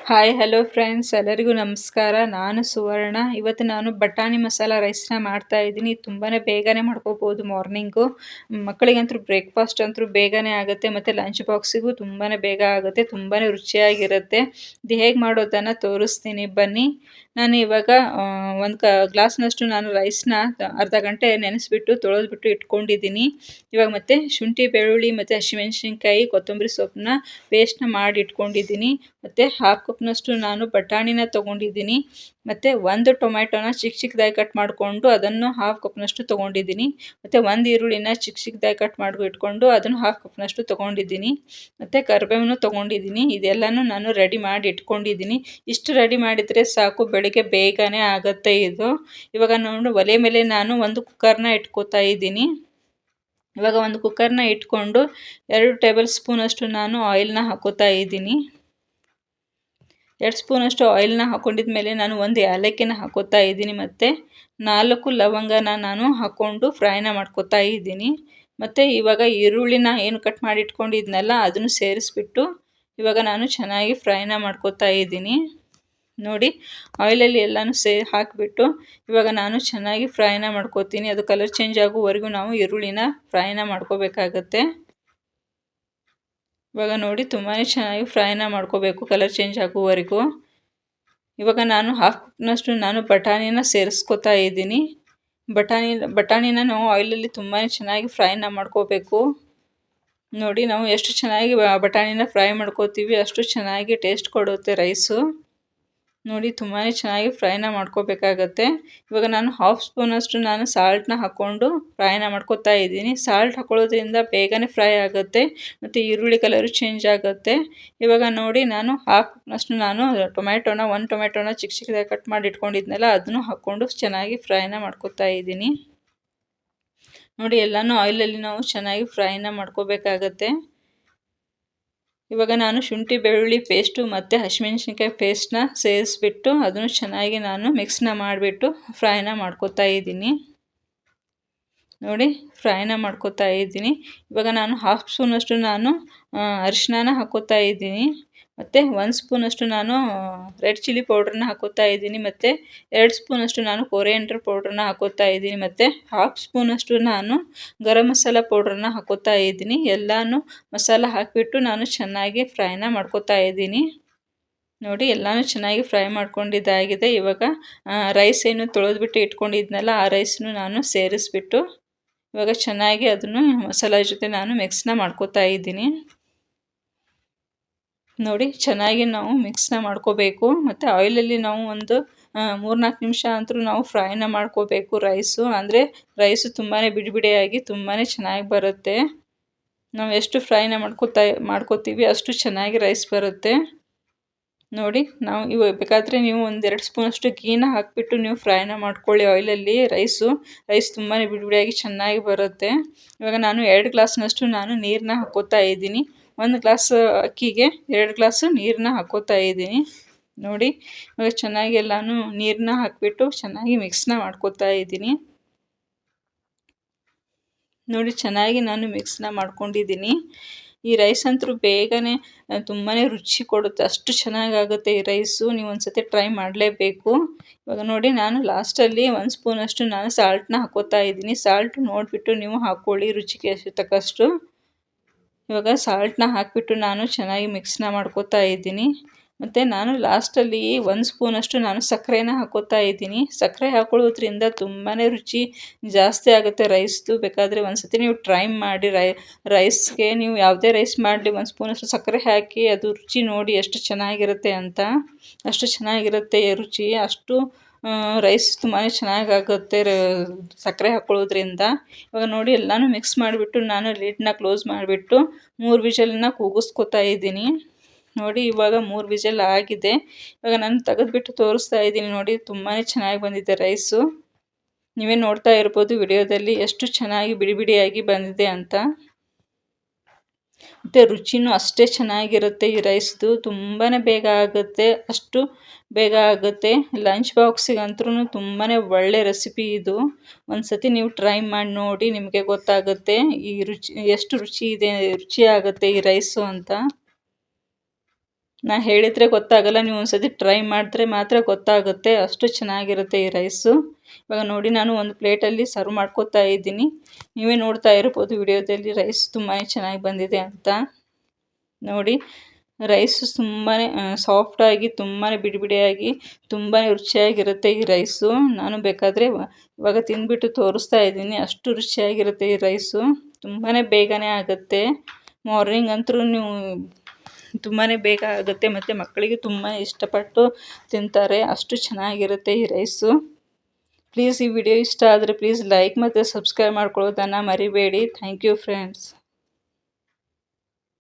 Hi hello friends, ಎಲ್ಲರಿಗೂ ನಮಸ್ಕಾರ. ನಾನು ಸುವರ್ಣ. ಇವತ್ತು ನಾನು ಬಟಾಣಿ ಮಸಾಲ ರೈಸ್ನ ಮಾಡ್ತಾ ಇದ್ದೀನಿ. ತುಂಬಾ ಬೇಗನೆ ಮಾಡ್ಕೋಬೋದು. ಮಾರ್ನಿಂಗು ಮಕ್ಕಳಿಗಂತೂ ಬ್ರೇಕ್ಫಾಸ್ಟ್ ಅಂತೂ ಬೇಗನೆ ಆಗುತ್ತೆ, ಮತ್ತು ಲಂಚ್ ಬಾಕ್ಸಿಗೂ ತುಂಬಾ ಬೇಗ ಆಗುತ್ತೆ. ತುಂಬಾ ರುಚಿಯಾಗಿರುತ್ತೆ. ಇದು ಹೇಗೆ ಮಾಡೋದನ್ನು ತೋರಿಸ್ತೀನಿ ಬನ್ನಿ. ನಾನು ಇವಾಗ ಒಂದು ಗ್ಲಾಸ್ನಷ್ಟು ನಾನು ರೈಸ್ನ ಅರ್ಧ ಗಂಟೆ ನೆನೆಸ್ಬಿಟ್ಟು ತೊಳೆದ್ಬಿಟ್ಟು ಇಟ್ಕೊಂಡಿದ್ದೀನಿ. ಇವಾಗ ಮತ್ತೆ ಶುಂಠಿ, ಬೆಳ್ಳುಳ್ಳಿ ಮತ್ತು ಹಸಿಮೆಣಸಿನ್ಕಾಯಿ, ಕೊತ್ತಂಬರಿ ಸೊಪ್ಪನ್ನ ಪೇಸ್ಟ್ನ ಮಾಡಿ ಇಟ್ಕೊಂಡಿದ್ದೀನಿ. ಮತ್ತು ಹಾಫ್ ಕಪ್ನಷ್ಟು ನಾನು ಬಟಾಣಿನ ತೊಗೊಂಡಿದ್ದೀನಿ. ಮತ್ತು ಒಂದು ಟೊಮ್ಯಾಟೊನ ಚಿಕ್ಕದಾಗಿ ಕಟ್ ಮಾಡಿಕೊಂಡು ಅದನ್ನು ಹಾಫ್ ಕಪ್ನಷ್ಟು ತೊಗೊಂಡಿದ್ದೀನಿ. ಮತ್ತು ಒಂದು ಈರುಳ್ಳಿನ ಚಿಕ್ಕದಾಗಿ ಕಟ್ ಮಾಡಿ ಇಟ್ಕೊಂಡು ಅದನ್ನು ಹಾಫ್ ಕಪ್ನಷ್ಟು ತೊಗೊಂಡಿದ್ದೀನಿ. ಮತ್ತು ಕರಿಬೇವನ್ನು ತೊಗೊಂಡಿದ್ದೀನಿ. ಇದೆಲ್ಲನೂ ನಾನು ರೆಡಿ ಮಾಡಿ ಇಟ್ಕೊಂಡಿದ್ದೀನಿ. ಇಷ್ಟು ರೆಡಿ ಮಾಡಿದರೆ ಸಾಕು, ಬೆಳಿಗ್ಗೆ ಬೇಗನೆ ಆಗುತ್ತೆ ಇದು. ಇವಾಗ ನೋಡಿ ಒಲೆ ಮೇಲೆ ನಾನು ಒಂದು ಕುಕ್ಕರ್ನ ಇಟ್ಕೋತಾ ಇದ್ದೀನಿ. ಇವಾಗ ಒಂದು ಕುಕ್ಕರ್ನ ಇಟ್ಕೊಂಡು 2 ಟೇಬಲ್ ಸ್ಪೂನಷ್ಟು ನಾನು ಆಯಿಲ್ನ ಹಾಕೋತಾ ಇದ್ದೀನಿ. 2 ಸ್ಪೂನಷ್ಟು ಆಯಿಲ್ನ ಹಾಕೊಂಡಿದ್ಮೇಲೆ ನಾನು ಒಂದು ಏಲಕ್ಕಿನ ಹಾಕೋತಾ ಇದ್ದೀನಿ. ಮತ್ತು 4 ಲವಂಗನ ನಾನು ಹಾಕ್ಕೊಂಡು ಫ್ರೈನ ಮಾಡ್ಕೋತಾ ಇದ್ದೀನಿ. ಮತ್ತು ಇವಾಗ ಈರುಳ್ಳಿನ ಏನು ಕಟ್ ಮಾಡಿ ಇಟ್ಕೊಂಡಿದ್ನಲ್ಲ ಅದನ್ನು ಸೇರಿಸ್ಬಿಟ್ಟು ಇವಾಗ ನಾನು ಚೆನ್ನಾಗಿ ಫ್ರೈನ ಮಾಡ್ಕೋತಾ ಇದ್ದೀನಿ. ನೋಡಿ, ಆಯಿಲಲ್ಲಿ ಎಲ್ಲನೂ ಹಾಕಿಬಿಟ್ಟು ಇವಾಗ ನಾನು ಚೆನ್ನಾಗಿ ಫ್ರೈನ ಮಾಡ್ಕೋತೀನಿ. ಅದು ಕಲರ್ ಚೇಂಜ್ ಆಗೋವರೆಗೂ ನಾವು ಈರುಳ್ಳಿನ ಫ್ರೈನ ಮಾಡ್ಕೋಬೇಕಾಗತ್ತೆ. ಇವಾಗ ನೋಡಿ, ತುಂಬಾ ಚೆನ್ನಾಗಿ ಫ್ರೈನ ಮಾಡ್ಕೋಬೇಕು ಕಲರ್ ಚೇಂಜ್ ಆಗೋವರೆಗೂ. ಇವಾಗ ನಾನು ಹಾಫ್ ಕಪ್ನಷ್ಟು ನಾನು ಬಟಾಣಿನ ಸೇರಿಸ್ಕೋತಾ ಇದ್ದೀನಿ. ಬಟಾಣಿನ ನಾವು ಆಯಿಲಲ್ಲಿ ತುಂಬಾ ಚೆನ್ನಾಗಿ ಫ್ರೈನ ಮಾಡ್ಕೋಬೇಕು. ನೋಡಿ, ನಾವು ಎಷ್ಟು ಚೆನ್ನಾಗಿ ಬಟಾಣಿನ ಫ್ರೈ ಮಾಡ್ಕೋತೀವಿ ಅಷ್ಟು ಚೆನ್ನಾಗಿ ಟೇಸ್ಟ್ ಕೊಡುತ್ತೆ ರೈಸು. ನೋಡಿ, ತುಂಬಾ ಚೆನ್ನಾಗಿ ಫ್ರೈನ ಮಾಡ್ಕೋಬೇಕಾಗತ್ತೆ. ಇವಾಗ ನಾನು ಹಾಫ್ ಸ್ಪೂನಷ್ಟು ನಾನು ಸಾಲ್ಟ್ನ ಹಾಕ್ಕೊಂಡು ಫ್ರೈನ ಮಾಡ್ಕೋತಾ ಇದ್ದೀನಿ. ಸಾಲ್ಟ್ ಹಾಕೊಳ್ಳೋದ್ರಿಂದ ಬೇಗನೆ ಫ್ರೈ ಆಗುತ್ತೆ ಮತ್ತು ಈರುಳ್ಳಿ ಕಲರು ಚೇಂಜ್ ಆಗುತ್ತೆ. ಇವಾಗ ನೋಡಿ, ನಾನು ಹಾಫ್ ಕಪ್ನಷ್ಟು ನಾನು ಒಂದು ಟೊಮೆಟೊನ ಚಿಕ್ಕದಾಗಿ ಕಟ್ ಮಾಡಿ ಇಟ್ಕೊಂಡಿದ್ನಲ್ಲ ಅದನ್ನು ಹಾಕ್ಕೊಂಡು ಚೆನ್ನಾಗಿ ಫ್ರೈನ ಮಾಡ್ಕೋತಾ ಇದ್ದೀನಿ. ನೋಡಿ, ಎಲ್ಲನೂ ಆಯಿಲಲ್ಲಿ ನಾವು ಚೆನ್ನಾಗಿ ಫ್ರೈನ ಮಾಡ್ಕೋಬೇಕಾಗತ್ತೆ. ಇವಾಗ ನಾನು ಶುಂಠಿ, ಬೆಳ್ಳುಳ್ಳಿ ಪೇಸ್ಟು ಮತ್ತು ಹಸಿಮೆಣಸಿನ್ಕಾಯಿ ಪೇಸ್ಟ್ನ ಸೇರಿಸ್ಬಿಟ್ಟು ಅದನ್ನು ಚೆನ್ನಾಗಿ ನಾನು ಮಿಕ್ಸ್ನ ಮಾಡಿಬಿಟ್ಟು ಫ್ರೈನ ಮಾಡ್ಕೋತಾ ಇದ್ದೀನಿ. ನೋಡಿ, ಫ್ರೈನ ಮಾಡ್ಕೋತಾ ಇದ್ದೀನಿ. ಇವಾಗ ನಾನು ಹಾಫ್ ಸ್ಪೂನಷ್ಟು ನಾನು ಅರಿಶಿನ ಹಾಕೋತಾ ಇದ್ದೀನಿ. ಮತ್ತು 1 ಸ್ಪೂನಷ್ಟು ನಾನು ರೆಡ್ ಚಿಲ್ಲಿ ಪೌಡ್ರನ್ನ ಹಾಕೋತಾ ಇದ್ದೀನಿ. ಮತ್ತು 2 ಸ್ಪೂನಷ್ಟು ನಾನು ಕೊರಿಯಾಂಡರ್ ಪೌಡ್ರನ್ನ ಹಾಕೋತಾ ಇದ್ದೀನಿ. ಮತ್ತು ಹಾಫ್ ಸ್ಪೂನಷ್ಟು ನಾನು ಗರಂ ಮಸಾಲ ಪೌಡ್ರನ್ನ ಹಾಕೋತಾ ಇದ್ದೀನಿ. ಎಲ್ಲನೂ ಮಸಾಲ ಹಾಕಿಬಿಟ್ಟು ನಾನು ಚೆನ್ನಾಗಿ ಫ್ರೈನ ಮಾಡ್ಕೋತಾ ಇದ್ದೀನಿ. ನೋಡಿ, ಎಲ್ಲನೂ ಚೆನ್ನಾಗಿ ಫ್ರೈ ಮಾಡ್ಕೊಂಡಿದ್ದಾಗಿದೆ. ಇವಾಗ ರೈಸ್ ಏನು ತೊಳೆದ್ಬಿಟ್ಟು ಇಟ್ಕೊಂಡಿದ್ನಲ್ಲ ಆ ರೈಸನ್ನು ನಾನು ಸೇರಿಸ್ಬಿಟ್ಟು ಇವಾಗ ಚೆನ್ನಾಗಿ ಅದನ್ನು ಮಸಾಲ ಜೊತೆ ನಾನು ಮಿಕ್ಸ್ನ ಮಾಡ್ಕೋತಾ ಇದ್ದೀನಿ. ನೋಡಿ, ಚೆನ್ನಾಗಿ ನಾವು ಮಿಕ್ಸ್ನ ಮಾಡ್ಕೋಬೇಕು. ಮತ್ತು ಆಯಿಲಲ್ಲಿ ನಾವು ಒಂದು 3-4 ನಿಮಿಷ ಅಂತೂ ನಾವು ಫ್ರೈನ ಮಾಡ್ಕೋಬೇಕು ರೈಸು. ಅಂದರೆ ರೈಸು ತುಂಬಾ ಬಿಡಿಯಾಗಿ ತುಂಬಾ ಚೆನ್ನಾಗಿ ಬರುತ್ತೆ. ನಾವು ಎಷ್ಟು ಫ್ರೈನ ಮಾಡ್ಕೋತೀವಿ ಅಷ್ಟು ಚೆನ್ನಾಗಿ ರೈಸ್ ಬರುತ್ತೆ. ನೋಡಿ, ನಾವು ಇವಾಗ ಬೇಕಾದರೆ ನೀವು 1-2 ಸ್ಪೂನಷ್ಟು ಗೀನ ಹಾಕಿಬಿಟ್ಟು ನೀವು ಫ್ರೈನ ಮಾಡ್ಕೊಳ್ಳಿ ಆಯಿಲಲ್ಲಿ. ರೈಸ್ ತುಂಬಾ ಬಿಡಿಯಾಗಿ ಚೆನ್ನಾಗಿ ಬರುತ್ತೆ. ಇವಾಗ ನಾನು 2 ಗ್ಲಾಸ್ನಷ್ಟು ನಾನು ನೀರನ್ನ ಹಾಕೋತಾ ಇದ್ದೀನಿ. 1 ಗ್ಲಾಸ್ ಅಕ್ಕಿಗೆ 2 ಗ್ಲಾಸು ನೀರನ್ನ ಹಾಕೋತಾ ಇದ್ದೀನಿ. ನೋಡಿ, ಇವಾಗ ಚೆನ್ನಾಗಿ ಎಲ್ಲನೂ ನೀರನ್ನ ಹಾಕಿಬಿಟ್ಟು ಚೆನ್ನಾಗಿ ಮಿಕ್ಸ್ನ ಮಾಡ್ಕೋತಾ ಇದ್ದೀನಿ. ನೋಡಿ, ಚೆನ್ನಾಗಿ ನಾನು ಮಿಕ್ಸ್ನ ಮಾಡ್ಕೊಂಡಿದ್ದೀನಿ. ಈ ರೈಸ್ ಅಂತೂ ಬೇಗನೆ ತುಂಬಾ ರುಚಿ ಕೊಡುತ್ತೆ, ಅಷ್ಟು ಚೆನ್ನಾಗಾಗುತ್ತೆ ಈ ರೈಸು. ನೀವು ಒಂದ್ಸತಿ ಟ್ರೈ ಮಾಡಲೇಬೇಕು. ಇವಾಗ ನೋಡಿ, ನಾನು ಲಾಸ್ಟಲ್ಲಿ 1 ಸ್ಪೂನಷ್ಟು ನಾನು ಸಾಲ್ಟ್ನ ಹಾಕೋತಾ ಇದ್ದೀನಿ. ಸಾಲ್ಟ್ ನೋಡಿಬಿಟ್ಟು ನೀವು ಹಾಕ್ಕೊಳ್ಳಿ ರುಚಿಗೆ ತಕ್ಕಷ್ಟು. ಇವಾಗ ಸಾಲ್ಟ್ನ ಹಾಕಿಬಿಟ್ಟು ನಾನು ಚೆನ್ನಾಗಿ ಮಿಕ್ಸ್ನ ಮಾಡ್ಕೋತಾ ಇದ್ದೀನಿ. ಮತ್ತು ನಾನು ಲಾಸ್ಟಲ್ಲಿ 1 ಸ್ಪೂನಷ್ಟು ನಾನು ಸಕ್ಕರೆನ ಹಾಕೋತಾ ಇದ್ದೀನಿ. ಸಕ್ಕರೆ ಹಾಕೊಳ್ಳೋದ್ರಿಂದ ತುಂಬಾ ರುಚಿ ಜಾಸ್ತಿ ಆಗುತ್ತೆ ರೈಸ್ದು. ಬೇಕಾದರೆ ಒಂದ್ಸತಿ ನೀವು ಟ್ರೈ ಮಾಡಿ. ರೈಸ್ಗೆ ನೀವು ಯಾವುದೇ ರೈಸ್ ಮಾಡಲಿ 1 ಸ್ಪೂನಷ್ಟು ಸಕ್ಕರೆ ಹಾಕಿ ಅದು ರುಚಿ ನೋಡಿ ಎಷ್ಟು ಚೆನ್ನಾಗಿರುತ್ತೆ ಅಂತ. ಅಷ್ಟು ಚೆನ್ನಾಗಿರುತ್ತೆ ರುಚಿ. ಅಷ್ಟು ರೈಸ್ ತುಂಬಾ ಚೆನ್ನಾಗಾಗುತ್ತೆ ಸಕ್ಕರೆ ಹಾಕೊಳ್ಳೋದ್ರಿಂದ. ಇವಾಗ ನೋಡಿ, ಎಲ್ಲನೂ ಮಿಕ್ಸ್ ಮಾಡಿಬಿಟ್ಟು ನಾನು ಲಿಡ್ನ ಕ್ಲೋಸ್ ಮಾಡಿಬಿಟ್ಟು 3 ವಿಷಲನ್ನ ಕೂಗಿಸ್ಕೋತಾ ಇದ್ದೀನಿ. ನೋಡಿ, ಇವಾಗ 3 ವಿಷಲ್ ಆಗಿದೆ. ಇವಾಗ ನಾನು ತೆಗೆದುಬಿಟ್ಟು ತೋರಿಸ್ತಾ ಇದ್ದೀನಿ. ನೋಡಿ, ತುಂಬಾ ಚೆನ್ನಾಗಿ ಬಂದಿದೆ ರೈಸು. ನೀವೇ ನೋಡ್ತಾ ಇರ್ಬೋದು ವಿಡಿಯೋದಲ್ಲಿ ಎಷ್ಟು ಚೆನ್ನಾಗಿ ಬಿಡಿಯಾಗಿ ಬಂದಿದೆ ಅಂತ. ಮತ್ತು ರುಚಿನೂ ಅಷ್ಟೇ ಚೆನ್ನಾಗಿರುತ್ತೆ ಈ ರೈಸ್ದು. ತುಂಬಾ ಬೇಗ ಆಗುತ್ತೆ, ಅಷ್ಟು ಬೇಗ ಆಗುತ್ತೆ. ಲಂಚ್ ಬಾಕ್ಸಿಗಂತೂ ತುಂಬಾ ಒಳ್ಳೆ ರೆಸಿಪಿ ಇದು. ಒಂದ್ಸತಿ ನೀವು ಟ್ರೈ ಮಾಡಿ ನೋಡಿ, ನಿಮಗೆ ಗೊತ್ತಾಗುತ್ತೆ ಈ ರುಚಿ ಎಷ್ಟು ರುಚಿ ಆಗುತ್ತೆ ಈ ರೈಸು ಅಂತ. ನಾನು ಹೇಳಿದರೆ ಗೊತ್ತಾಗಲ್ಲ, ನೀವು ಒಂದ್ಸತಿ ಟ್ರೈ ಮಾಡಿದ್ರೆ ಮಾತ್ರ ಗೊತ್ತಾಗುತ್ತೆ, ಅಷ್ಟು ಚೆನ್ನಾಗಿರುತ್ತೆ ಈ ರೈಸು. ಇವಾಗ ನೋಡಿ ನಾನು ಒಂದು ಪ್ಲೇಟಲ್ಲಿ ಸರ್ವ್ ಮಾಡ್ಕೋತಾ ಇದ್ದೀನಿ. ನೀವೇ ನೋಡ್ತಾ ಇರ್ಬೋದು ವಿಡಿಯೋದಲ್ಲಿ ರೈಸ್ ತುಂಬಾ ಚೆನ್ನಾಗಿ ಬಂದಿದೆ ಅಂತ. ನೋಡಿ ರೈಸು ತುಂಬಾ ಸಾಫ್ಟಾಗಿ, ತುಂಬಾ ಬಿಡಿ ಬಿಡಿಯಾಗಿ, ತುಂಬಾ ರುಚಿಯಾಗಿರುತ್ತೆ ಈ ರೈಸು. ನಾನು ಬೇಕಾದರೆ ಇವಾಗ ತಿಂದ್ಬಿಟ್ಟು ತೋರಿಸ್ತಾ ಇದ್ದೀನಿ, ಅಷ್ಟು ರುಚಿಯಾಗಿರುತ್ತೆ ಈ ರೈಸು. ತುಂಬಾ ಬೇಗನೆ ಆಗುತ್ತೆ. ಮಾರ್ನಿಂಗ್ ಅಂತೂ ನೀವು ತುಂಬಾ ಬೇಗ ಆಗುತ್ತೆ, ಮತ್ತು ಮಕ್ಕಳಿಗೆ ತುಂಬಾ ಇಷ್ಟಪಟ್ಟು ತಿಂತಾರೆ, ಅಷ್ಟು ಚೆನ್ನಾಗಿರುತ್ತೆ ಈ ರೈಸು. ಪ್ಲೀಸ್ ಈ ವಿಡಿಯೋ ಇಷ್ಟ ಆದರೆ ಪ್ಲೀಸ್ ಲೈಕ್ ಮತ್ತು ಸಬ್ಸ್ಕ್ರೈಬ್ ಮಾಡ್ಕೊಳ್ಳೋದನ್ನು ಮರಿಬೇಡಿ. Thank you friends.